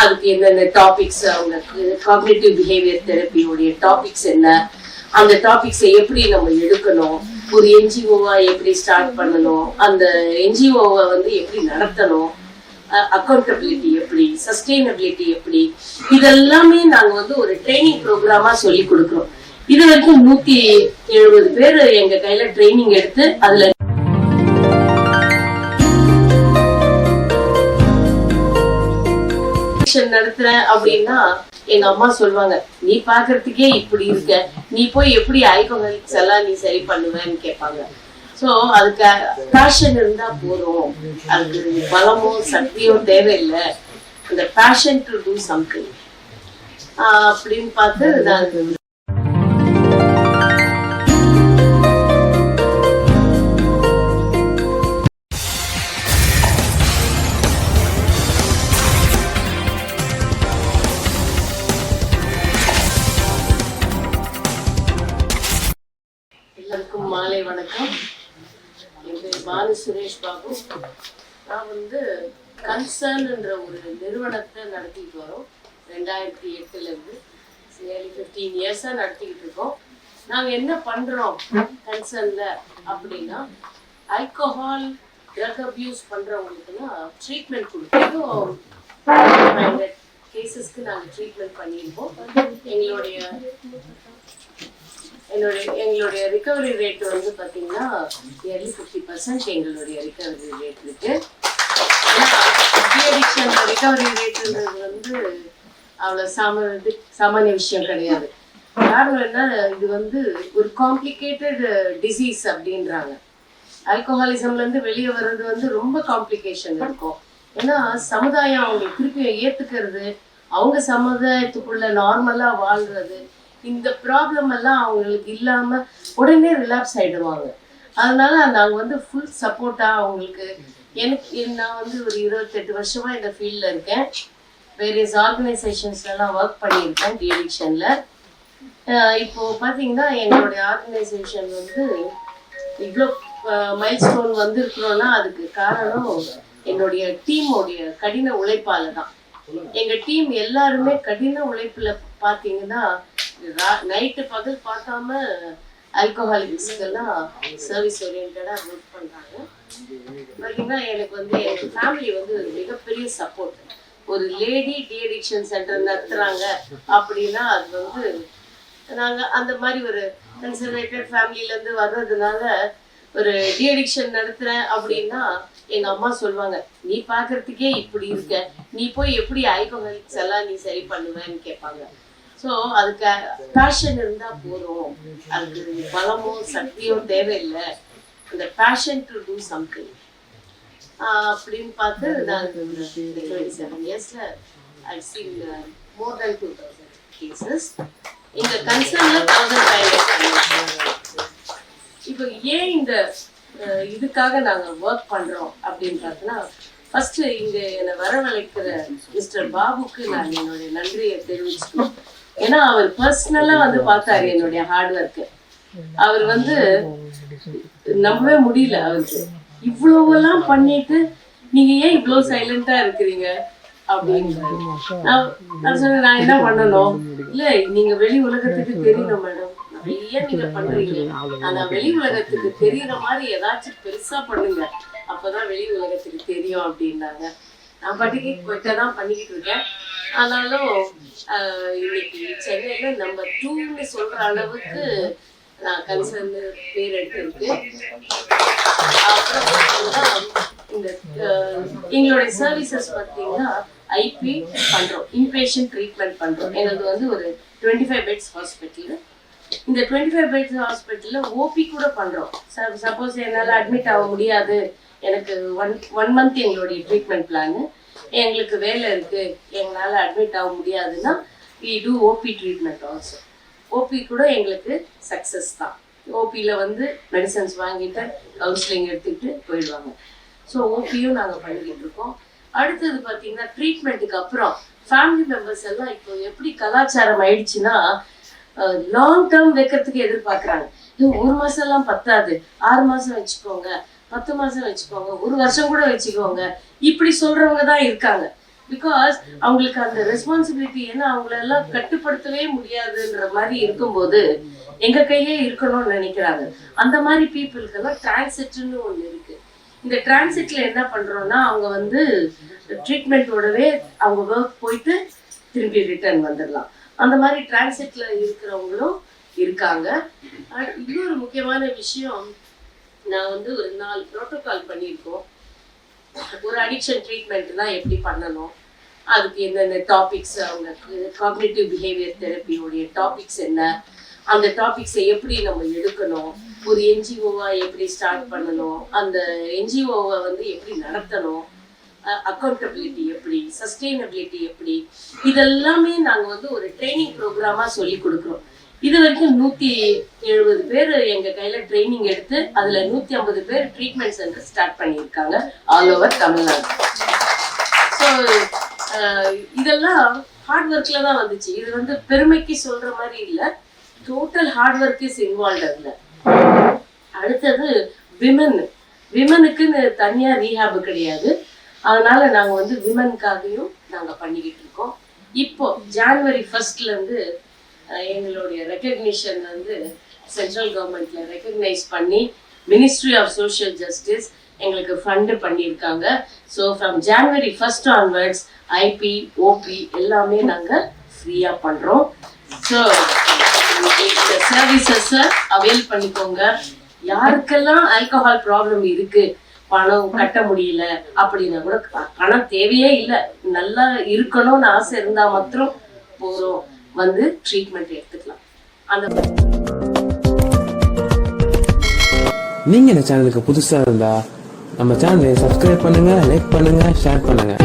அதுக்கு என்னென்ன டாபிக்ஸ், அவங்களுக்கு காக்னிட்டிவ் பிஹேவியர் தெரப்பியோடைய டாபிக்ஸ் என்ன, அந்த டாபிக்ஸை எப்படி நம்ம எடுக்கணும், ஒரு என்ஜிஓவா எப்படி ஸ்டார்ட் பண்ணணும், அந்த என்ஜிஓவை வந்து எப்படி நடத்தணும், அக்கௌண்டபிலிட்டி எப்படி, சஸ்டைனபிலிட்டி எப்படி, இதெல்லாமே நாங்க வந்து ஒரு ட்ரைனிங் ப்ரோக்ராமா சொல்லி கொடுக்குறோம். இது வரைக்கும் 170 பேர் எங்க கையில ட்ரைனிங் எடுத்து அதுல நடத்துறேன் அப்படின்னா எங்க அம்மா சொல்லுவாங்க, நீ பாக்குறதுக்கே இப்படி இருக்க, நீ போய் எப்படி ஆல்கஹாலிக்ஸ் எல்லாம் நீ சரி பண்ணுவேன்னு கேட்பாங்க. சோ அதுக்கு பேஷன் இருந்தா போதும், அதுக்கு பலமோ சக்தியோ தேவையில்லை, அந்த பேஷன் டு டூ சம்திங் அப்படின்னு பார்த்து நான் எல்லாருக்கும் மாலை வணக்கம். என் பேர் பானு சுரேஷ் பாபு. நான் வந்து கன்சர்ன்ன்ற ஒரு நிறுவனத்தை நடத்திட்டு வரோம். 2008 இருந்து 15 இயர்ஸா நடத்திக்கிட்டு இருக்கோம். நாங்கள் என்ன பண்றோம் கன்சர்ன்ல அப்படின்னா, ஆல்கஹால் ட்ரக் அபியூஸ் பண்றவங்களுக்குன்னா ட்ரீட்மெண்ட் கொடுக்குறோம். கேசஸ்க்கு நாங்கள் ட்ரீட்மெண்ட் பண்ணியிருக்கோம். எங்களுடைய ரிகவரி ரேட் வந்து பார்த்தீங்கன்னா நியர்லி 50% எங்களுடைய ரிகவரி ரேட் இருக்கு. ரிகவரி ரேட்ன்றது வந்து அவ்வளோ சாமானிய விஷயம் கிடையாது. காரணம் என்ன, இது வந்து ஒரு காம்ப்ளிகேட்டட் டிசீஸ் அப்படின்றாங்க. ஆல்கஹாலிசம்ல இருந்து வெளியே வர்றது வந்து ரொம்ப காம்ப்ளிகேஷன் இருக்கும். ஏன்னா சமுதாயம் அவங்க திருப்பி ஏத்துக்கிறது, அவங்க சமுதாயத்துக்குள்ள நார்மலா வாழ்றது, இந்த ப்ராப்ளம் எல்லாம் அவங்களுக்கு இல்லாம உடனே ரிலாப்ஸ் ஆயிடுவாங்க. அதனால நாங்க வந்து ஃபுல் சப்போர்ட்டா அவங்களுக்கு. நான் வந்து ஒரு 28 வருஷமா இந்த ஃபீல்ட்ல இருக்கேன். வேரியஸ் ஆர்கனைசேஷன்ஸ்ல எல்லாம் ஒர்க் பண்ணியிருக்கேன் டிஎடிக்ஷன்ல. இப்போ பாத்தீங்கன்னா எங்களுடைய ஆர்கனைசேஷன் வந்து இவ்வளோ மைல்ஸ்டோன் வந்து இருக்கிறோம்னா அதுக்கு காரணம் என்னுடைய டீமோடைய கடின உழைப்பால தான். எங்க டீம் எல்லாருமே கடின உழைப்புல பாத்தீங்கன்னா நைட்டு பகல் பார்க்காம ஆல்கஹாலிக்ஸ்க்கெல்லாம் சர்வீஸ் ஓரியன்டா ஒர்க் பண்றாங்க. பார்த்தீங்கன்னா எனக்கு வந்து எங்க ஃபேமிலி வந்து மிகப்பெரிய சப்போர்ட். ஒரு லேடி டிஎடிக்ஷன் சென்டர் நடத்துறாங்க அப்படின்னா அது வந்து நாங்க அந்த மாதிரி ஒரு கன்சர்வேட்டட் ஃபேமிலில இருந்து வர்றதுனால, ஒரு டிஎடிக்ஷன் நடத்துறேன் அப்படின்னா எங்க அம்மா சொல்லுவாங்க, நீ பாக்குறதுக்கே இப்படி இருக்க, நீ போய் எப்படி ஆல்கஹாலிக்ஸ் எல்லாம் நீ சரி பண்ணுவேன்னு கேட்பாங்க. ஸோ அதுக்கு பேஷன் இருந்தா போதும், அதுக்கு பலமோ சக்தியோ தேவையில்லை, அந்த பேஷன் டு டூ சம்திங் அப்படின்னு பார்த்து நான் 27 இயர்ஸ்ல I seen more then 2000 cases. இந்த கன்சர்ன்ல 1500. இப்போ ஏன் இந்த இதுக்காக நாங்கள் ஒர்க் பண்றோம் அப்படின்னு பார்த்தோன்னா, ஃபர்ஸ்ட் இங்க என்னை வரவழைக்கிற மிஸ்டர் பாபுக்கு நான் என்னுடைய நன்றியை தெரிவிச்சுக்கணும். ஏன்னா அவர் பர்சனலா வந்து பார்த்தாரு என்னுடைய ஹார்ட் ஒர்க்கு. அவர் வந்து நம்பவே முடியல, அவருக்கு இவ்வளவெல்லாம் பண்ணிட்டு நீங்க ஏன் இவ்வளவு சைலண்டா இருக்கிறீங்க அப்படின்னு. நான் சொன்னேன், நான் என்ன பண்ணணும், இல்ல நீங்க வெளி உலகத்துக்கு தெரியணும் மேடம், நிறைய நீங்க பண்றீங்க, ஆனா வெளி உலகத்துக்கு தெரியற மாதிரி ஏதாச்சும் பெருசா பண்ணுங்க, அப்பதான் வெளி உலகத்துக்கு தெரியும் அப்படின்னாங்க. நான் பாட்டுக்கு போயிட்டதான் பண்ணிக்கிட்டு இருக்கேன். ஆனாலும் இன்னைக்கு சென்னையில நம்பர் 2ன்னு சொல்ற அளவுக்கு நான் கன்சர்ன் பேர் எடுத்திருக்கு. அப்புறம் பார்த்தீங்கன்னா இந்த எங்களுடைய சர்வீசஸ் பார்த்தீங்கன்னா ஐபி பண்றோம், இன்பேஷண்ட் ட்ரீட்மெண்ட் பண்றோம். எங்களுக்கு வந்து ஒரு 25 பெட்ஸ் ஹாஸ்பிட்டல். இந்த 25 பெட்ஸ் ஹாஸ்பிட்டல்ல ஓபி கூட பண்றோம். சப்போஸ் என்னால் அட்மிட் ஆக முடியாது, எனக்கு ஒன் மந்த் எங்களுடைய ட்ரீட்மெண்ட் பிளான், எங்களுக்கு வேலை இருக்கு, எங்களால் அட்மிட் ஆக முடியாதுன்னா we do OP treatment also. OP கூட எங்களுக்கு சக்ஸஸ் தான். ஓபியில் வந்து மெடிசன்ஸ் வாங்கிட்டு கவுன்சிலிங் எடுத்துக்கிட்டு போயிடுவாங்க. ஸோ ஓபியும் நாங்கள் பண்ணிக்கிட்டு இருக்கோம். அடுத்தது பார்த்தீங்கன்னா ட்ரீட்மெண்ட்டுக்கு அப்புறம் ஃபேமிலி மெம்பர்ஸ் எல்லாம் இப்போ எப்படி கலாச்சாரம் ஆயிடுச்சுன்னா, லாங் டேர்ம் வைக்கிறதுக்கு எதிர்பார்க்குறாங்க. 1 மாதம்லாம் பத்தாது, 6 மாதம் வச்சுக்கோங்க, 10 மாதம் வச்சுக்கோங்க, 1 வருஷம் கூட வச்சுக்கோங்க, இப்படி சொல்றவங்க தான் இருக்காங்க. பிகாஸ் அவங்களுக்கு அந்த ரெஸ்பான்சிபிலிட்டி, ஏன்னா அவங்களெல்லாம் கட்டுப்படுத்தவே முடியாதுன்ற மாதிரி இருக்கும்போது எங்க கையே இருக்கணும்னு நினைக்கிறாங்க. அந்த மாதிரி பீப்புளுக்கெல்லாம் டிரான்சிட்னு ஒண்ணு இருக்கு. இந்த டிரான்சிட்ல என்ன பண்றோம்னா அவங்க வந்து ட்ரீட்மெண்ட்டோடவே அவங்க ஒர்க் போயிட்டு திரும்பி ரிட்டர்ன் வந்துடலாம். அந்த மாதிரி டிரான்சிட்ல இருக்கிறவங்களும் இருக்காங்க. இன்னொரு முக்கியமான விஷயம், நான் வந்து ஒரு 4 ப்ரோட்டோகால் பண்ணியிருக்கோம். ஒரு அடிக்ஷன் ட்ரீட்மெண்ட்னா எப்படி பண்ணணும், அதுக்கு என்னென்ன டாபிக்ஸ், அவங்களுக்கு காக்னிட்டிவ் பிஹேவியர் தெரப்பியோடைய டாபிக்ஸ் என்ன, அந்த டாபிக்ஸை எப்படி நம்ம எடுக்கணும், ஒரு என்ஜிஓவா எப்படி ஸ்டார்ட் பண்ணணும், அந்த என்ஜிஓவை வந்து எப்படி நடத்தணும், அக்கௌண்டபிலிட்டி எப்படி, சஸ்டெயினபிலிட்டி எப்படி, இதெல்லாமே நாங்கள் வந்து ஒரு ட்ரைனிங் ப்ரோக்ராமாக சொல்லி கொடுக்குறோம். இது வரைக்கும் 170 பேர் எங்கள் கையில் ட்ரைனிங் எடுத்து அதில் 150 பேர் ட்ரீட்மெண்ட் சென்டர் ஸ்டார்ட் பண்ணியிருக்காங்க ஆல் ஓவர் தமிழ்நாடு. ஸோ இதெல்லாம் ஹார்ட் ஒர்க்கில் தான் வந்துச்சு. இது வந்து பெருமைக்கு சொல்கிற மாதிரி இல்லை, total hard work is involve அதில். அடுத்தது விமனுக்குன்னு தனியாக ரீஹாபு கிடையாது. அதனால நாங்கள் வந்து விமனுக்காகவும் நாங்கள் பண்ணிக்கிட்டு இருக்கோம். இப்போ ஜான்வரி 1 எங்களுடைய ரெக்கக்னிஷன் வந்து சென்ட்ரல் கவர்மெண்ட்ல ரெக்கக்னைஸ் பண்ணி மினிஸ்ட்ரி ஆஃப் சோஷியல் ஜஸ்டிஸ் எங்களுக்கு ஃபண்டு பண்ணியிருக்காங்க. So from January 1 onwards IP OP எல்லாமே நாங்கள் ஃப்ரீயாக பண்ணுறோம். ஸோ இந்த சர்வீசஸை அவைல் பண்ணிக்கோங்க. யாருக்கெல்லாம் ஆல்கஹால் ப்ராப்ளம் இருக்கு, பணம் கட்ட முடியல அப்படின்னா கூட, பணம் தேவையே இல்லை, நல்லா இருக்கணும்னு ஆசை இருந்தால் மாத்திரம் போகிறோம், வந்து ட்ரீட்மெண்ட் எடுத்துக்கலாம். நீங்க இந்த சேனலுக்கு புதுசா இருந்தா நம்ம சேனலை சப்ஸ்கிரைப் பண்ணுங்க, லைக் பண்ணுங்க, ஷேர் பண்ணுங்க.